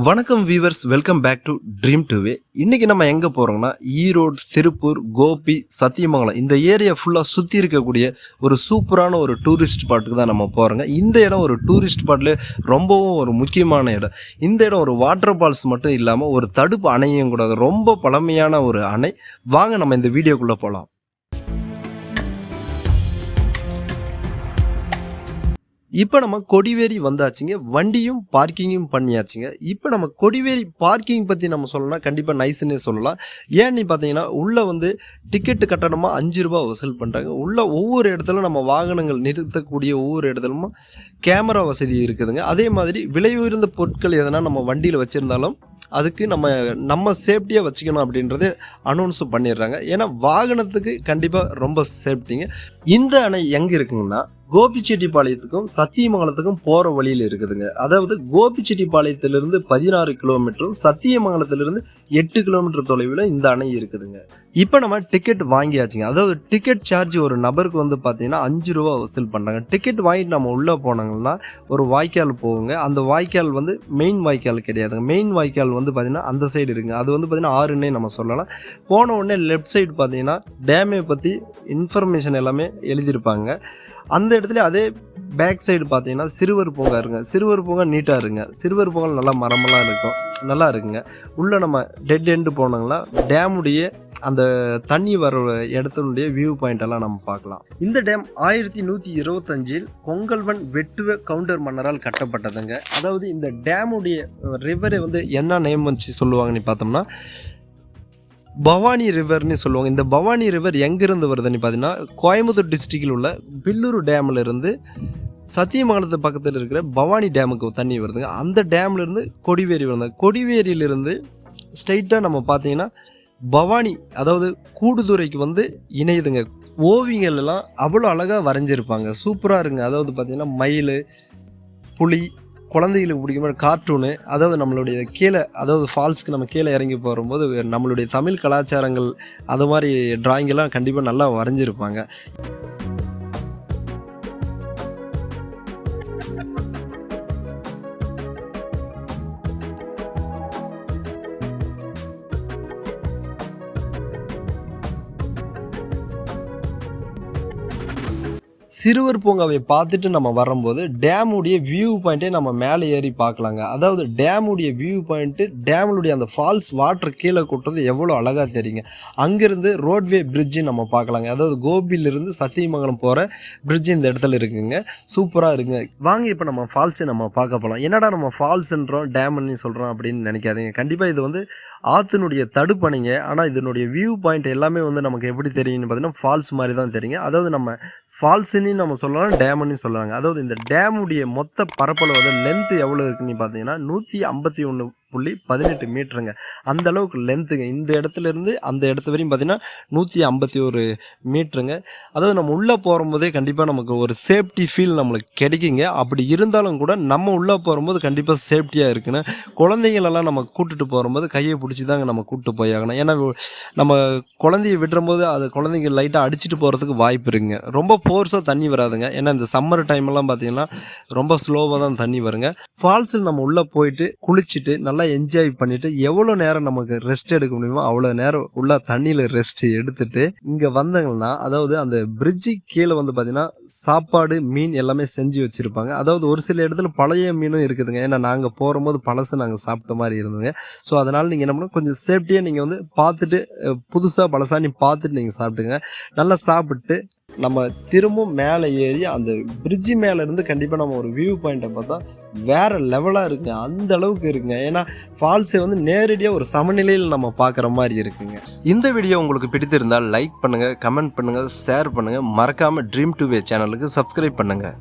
வணக்கம் viewers, welcome back to Dream2way. இன்றைக்கி நம்ம எங்கே போகிறோம்னா ஈரோடு, திருப்பூர், கோபி, சத்தியமங்கலம் இந்த ஏரியா ஃபுல்லாக சுற்றி இருக்கக்கூடிய ஒரு சூப்பரான ஒரு டூரிஸ்ட் ஸ்பாட்டுக்கு தான் நம்ம போகிறோங்க. இந்த இடம் ஒரு டூரிஸ்ட் ஸ்பாட்லேயே ரொம்பவும் ஒரு முக்கியமான இடம். இந்த இடம் ஒரு வாட்டர் ஃபால்ஸ் மட்டும் இல்லாமல் ஒரு தடுப்பு அணையும் கூட, ரொம்ப பழமையான ஒரு அணை. வாங்க நம்ம இந்த வீடியோக்குள்ளே போகலாம். இப்போ நம்ம கொடிவேரி வந்தாச்சுங்க. வண்டியும் பார்க்கிங்கும் பண்ணியாச்சுங்க. இப்போ நம்ம கொடிவேரி பார்க்கிங் பற்றி நம்ம சொல்லணும்னா கண்டிப்பாக நைஸ்ன்னே சொல்லலாம். ஏன்னு பார்த்தீங்கன்னா உள்ளே டிக்கெட்டு கட்டணமாக 5 ரூபா வசூல் பண்ணுறாங்க. உள்ளே ஒவ்வொரு இடத்துல நம்ம வாகனங்கள் நிறுத்தக்கூடிய ஒவ்வொரு இடத்துலமா கேமரா வசதி இருக்குதுங்க. அதே மாதிரி விலை உயர்ந்த பொருட்கள் எதனா நம்ம வண்டியில் வச்சுருந்தாலும் அதுக்கு நம்ம சேஃப்டியாக வச்சுக்கணும் அப்படின்றது அனௌன்ஸும் பண்ணிடுறாங்க. ஏன்னா வாகனத்துக்கு கண்டிப்பாக ரொம்ப சேஃப்டிங்க. இந்த அணை எங்கே இருக்குங்கன்னா கோபிச்செட்டிப்பாளையத்துக்கும் சத்தியமங்கலத்துக்கும் போகிற வழியில் இருக்குதுங்க. அதாவது கோபிச்செட்டிப்பாளையத்திலிருந்து 16 கிலோமீட்டரும் சத்தியமங்கலத்திலிருந்து 8 கிலோமீட்டர் தொலைவில் இந்த அணை இருக்குதுங்க. இப்போ நம்ம டிக்கெட் வாங்கியாச்சுங்க. அதாவது டிக்கெட் சார்ஜ் ஒரு நபருக்கு பார்த்தீங்கன்னா 5 ரூபா வசூல் பண்ணுறாங்க. டிக்கெட் வாங்கிட்டு நம்ம உள்ளே போனாங்கன்னா ஒரு வாய்க்கால் போகுங்க. அந்த வாய்க்கால் மெயின் வாய்க்கால் கிடையாதுங்க. மெயின் வாய்க்கால் பார்த்தீங்கன்னா அந்த சைடு இருக்குங்க. அது பார்த்தீங்கன்னா ஆறுன்னே நம்ம சொல்லலாம். போன உடனே லெஃப்ட் சைடு பார்த்தீங்கன்னா டேமை பற்றி இன்ஃபர்மேஷன் எல்லாமே எழுதியிருப்பாங்க. அந்த இடத்துல அதே பேக் சைடு பார்த்தீங்கன்னா சிறுவர் பூங்கா இருக்குங்க. சிறுவர் பூங்கா நீட்டாக இருக்குங்க. சிறுவர் பூங்கா நல்லா மரமெல்லாம் இருக்கும், நல்லா இருக்குங்க. உள்ளே நம்ம டெட் எண்டு போனாங்கன்னா டேமுடைய அந்த தண்ணி வர இடத்தினுடைய வியூ பாயிண்ட் எல்லாம் நம்ம பார்க்கலாம். இந்த டேம் 1125 கொங்கல்வன் வெட்டுவ கவுண்டர் மன்னரால் கட்டப்பட்டதுங்க. அதாவது இந்த டேமுடைய ரிவரை என்ன நேம் வச்சு சொல்லுவாங்கன்னு பார்த்தோம்னா பவானி ரிவர்னு சொல்லுவாங்க. இந்த பவானி ரிவர் எங்கேருந்து வருதுன்னு பார்த்தீங்கன்னா கோயம்புத்தூர் டிஸ்ட்ரிக்டில் உள்ள பில்லூர் டேமில் இருந்து சத்தியமங்கலத்து பக்கத்தில் இருக்கிற பவானி டேமுக்கு தண்ணி வருதுங்க. அந்த டேம்லேருந்து கொடிவேரி வருது. கொடிவேரியிலிருந்து ஸ்ட்ரைட்டாக நம்ம பார்த்தீங்கன்னா பவானி, அதாவது கூடுதுறைக்கு இணையுதுங்க. ஓவியங்கள் எல்லாம் அவ்வளோ அழகாக வரைஞ்சிருப்பாங்க, சூப்பராக இருங்க. அதாவது பார்த்திங்கன்னா மயில், புலி, குழந்தைகளுக்கு பிடிக்கும் மாதிரி கார்ட்டூனு, அதாவது நம்மளுடைய கீழே, அதாவது ஃபால்ஸ்க்கு நம்ம கீழே இறங்கி போகும்போது நம்மளுடைய தமிழ் கலாச்சாரங்கள் அது மாதிரி ட்ராயிங்கெல்லாம் கண்டிப்பாக நல்லா வரைஞ்சிருப்பாங்க. சிறுவர் பூங்காவை பார்த்துட்டு நம்ம வரும்போது டேமுடைய வியூ பாயிண்ட்டே நம்ம மேலே ஏறி பார்க்கலாங்க. அதாவது டேமுடைய வியூ பாயிண்ட்டு, டேமுடைய அந்த ஃபால்ஸ் வாட்டர் கீழே கொட்டுறது எவ்வளோ அழகாக தெரியுங்க. அங்கேருந்து ரோட்வே பிரிட்ஜு நம்ம பார்க்கலாங்க. அதாவது கோபியிலிருந்து சத்தியமங்கலம் போகிற பிரிட்ஜு இந்த இடத்துல இருக்குங்க. சூப்பராக இருக்குங்க. வாங்க இப்போ நம்ம ஃபால்ஸை நம்ம பார்க்க போகலாம். என்னடா நம்ம ஃபால்ஸுன்றோம் டேம்னு சொல்கிறோம் அப்படின்னு நினைக்காதீங்க. கண்டிப்பாக இது ஆற்றினுடைய தடுப்பணைங்க. ஆனால் இதனுடைய வியூ பாயிண்ட் எல்லாமே நமக்கு எப்படி தெரியும்னு பார்த்தீங்கன்னா ஃபால்ஸ் மாதிரி தான் தெரியுங்க. அதாவது நம்ம ஃபால்ஸுன்னு நம்ம சொல்லலாம், டேமுன்னு சொல்கிறாங்க. அதாவது இந்த டேமுடைய மொத்த பரப்பளவு லென்த்து எவ்வளோ இருக்குன்னு பார்த்தீங்கன்னா 151.18 மீட்டருங்க. அந்த அளவுக்கு லென்த்துங்க. இந்த இடத்துலேருந்து அந்த இடத்து வரையும் பார்த்தீங்கன்னா 151 மீட்டருங்க. அதாவது நம்ம உள்ளே போகும்போதே கண்டிப்பாக நமக்கு ஒரு சேஃப்டி ஃபீல் நம்மளுக்கு கிடைக்குங்க. அப்படி இருந்தாலும் கூட நம்ம உள்ளே போகும்போது கண்டிப்பாக சேஃப்டியாக இருக்குன்னு குழந்தைங்களெல்லாம் நம்ம கூப்பிட்டுட்டு போகும்போது கையை பிடிச்சி தாங்க நம்ம கூப்பிட்டு போயாகணும். ஏன்னா நம்ம குழந்தைய விடும்போது அது குழந்தைங்க லைட்டாக அடிச்சுட்டு போகிறதுக்கு வாய்ப்பு இருக்குங்க. ரொம்ப ஃபோர்ஸாக தண்ணி வராதுங்க. ஏன்னா இந்த சம்மர் டைம்லாம் பார்த்தீங்கன்னா ரொம்ப ஸ்லோவாக தான் தண்ணி வருங்க. ஃபால்ஸில் நம்ம உள்ளே போயிட்டு குளிச்சுட்டு நல்லா என்ஜாய் பண்ணிட்டு எவ்வளோ நேரம் நமக்கு ரெஸ்ட் எடுக்க முடியுமோ அவ்வளோ நேரம் உள்ள தண்ணியில் ரெஸ்ட் எடுத்துட்டு இங்கே வந்தாங்கன்னா, அதாவது அந்த பிரிட்ஜு கீழே பார்த்தீங்கன்னா சாப்பாடு, மீன் எல்லாமே செஞ்சு வச்சுருப்பாங்க. அதாவது ஒரு சில இடத்துல பழைய மீனும் இருக்குதுங்க. ஏன்னா நாங்கள் போகும்போது பழசு நாங்கள் சாப்பிட்ட மாதிரி இருந்ததுங்க. ஸோ அதனால் நீங்கள் என்ன பண்ணணும், கொஞ்சம் சேஃப்டியாக நீங்கள் பார்த்துட்டு புதுசாக பழசாக பார்த்துட்டு நீங்கள் சாப்பிட்டுங்க. நல்லா சாப்பிட்டு நம்ம திரும்பவும் மேலே ஏறி அந்த பிரிட்ஜு மேலே இருந்து கண்டிப்பாக நம்ம ஒரு வியூ பாயிண்ட்டை பார்த்தா வேறு லெவலாக இருக்குங்க. அந்த அளவுக்கு இருக்குங்க. ஏன்னா ஃபால்ஸை நேரடியாக ஒரு சமநிலையில் நம்ம பார்க்குற மாதிரி இருக்குங்க. இந்த வீடியோ உங்களுக்கு பிடித்திருந்தால் லைக் பண்ணுங்கள், கமெண்ட் பண்ணுங்கள், ஷேர் பண்ணுங்கள். மறக்காமல் Dream2way சேனலுக்கு சப்ஸ்கிரைப் பண்ணுங்கள்.